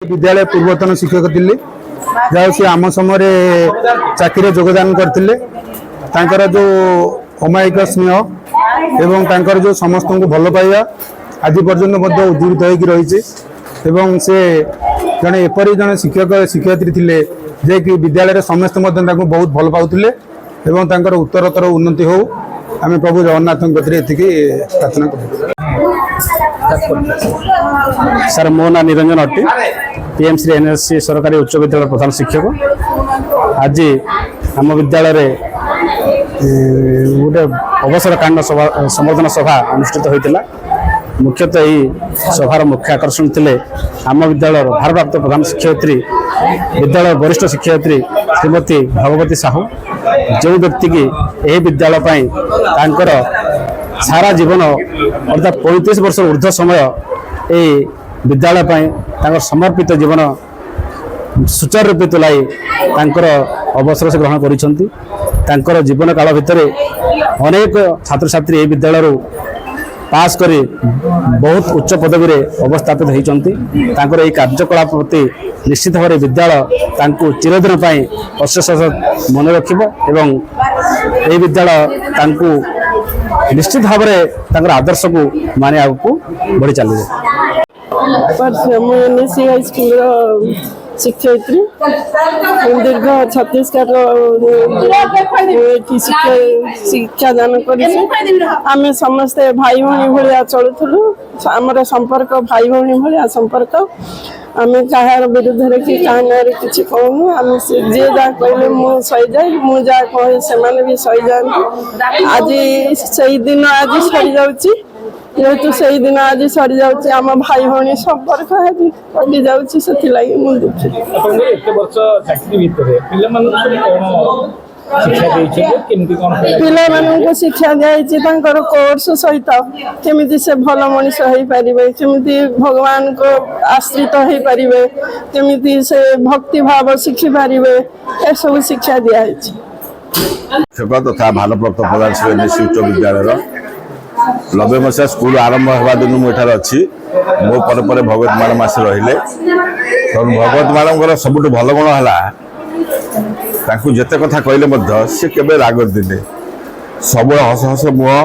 विद्यालय पूर्वतन शिक्षक थी जहाँ सी आम समय चाकरी योगदान करते जो अमायिक स्नेह एवं जो समस्त को भल पाइबा आज पर्यटन उज्जीवित हो रही से जड़े एपरी जड़े शिक्षक शिक्षयित्री थे जे कि विद्यालय समस्त बहुत भल पाते उत्तरोत्तर उन्नति हो आम प्रभु जगन्नाथ प्रार्थना कर। सर मो ना निरंजन अट्टी पीएमसी एनएससी सरकारी उच्च विद्यालय प्रधान शिक्षक आज आम विद्यालय गोटे अवसर कांड संवर्धना सभा अनुष्ठित होता मुख्यतः यही सभार मुख्य आकर्षण थे आम विद्यालय भारप्राप्त प्रधान शिक्षयित्री विद्यालय वरिष्ठ शिक्षयित्री श्रीमती भगवती साहू जो व्यक्ति की यह विद्यालय सारा जीवन अर्थात 35 वर्ष ऊर्ध्व समय ये विद्यालय समर्पित जीवन सुचारू रूपे तुलाई अवसर से ग्रहण कर जीवन काल भितर अनेक छात्र छात्री यह विद्यालय पास करी बहुत उच्च पदवी में अवस्थापित होती कार्यकलाप प्रति निश्चित भाव विद्यालय चिरदिन अशेष मन रखिबो विद्यालय निश्चित भाव में आदर्श को माने आगू बढ़ी चलिए। शिक्षयित्री दीर्घ 36 शिक्षादान कर समस्ते भाई भाई भाया चलुलु आमर संपर्क भाई भाई भाया संपर्क आम कहार विरुद्ध कि किसी कहूँ आम जे जहाँ कहले मुझे सही जाए मुझे जहाँ कहे से भी सही जाए आज से दिन आज सरी जाऊँगी जेहेतु से दिन आज सरी जाऊँगी आम भाई भाई संपर्क कटि जाऊँगी से दुखी पिला शिक्षा दी कोर्स सहित केमी से भल मनीष हो पारे केमी भगवान को आश्रित हो पारे केमी से भक्ति भाव शिखी पारे ए सब शिक्षा दिखाई तथा भारप्राप्त प्रधान शिक्षक उच्च विद्यालय 90 मसीहा स्कूल आरंभ होगा दिन मुझे अच्छी मो पर भगवत मैडम आसी रही भगवत मैडम सबुठ भल गुण है जिते कथा कहले सी के राग दिले सब हस हस मुह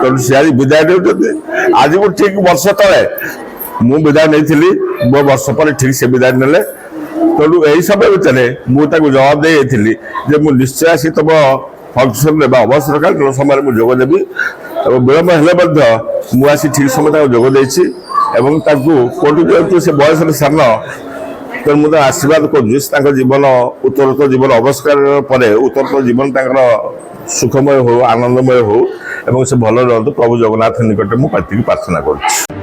तेणु सी आज विदाय दे आज मु ठीक वर्ष तले मु विदाय नहीं मो वर्ष पर ठीक से विदाय ने तेणु यही समय भितर मुझे जवाब दे मुझे निश्चय आसी तुम फंक्शन अवसर काल समय मुझे जोगदेवी विलम्ब हेल्ले मुझे ठीक समय जोगदे कोटि जेहतु से बयस सान तेणु मुझे आशीर्वाद कर जीवन उत्तरोत्तर जीवन अवस्कार पर उत्तरोत्तर जीवन सुखमय हो आनंदमय हो से भल रहतु प्रभु जगन्नाथ निकट मुझे प्रार्थना कर।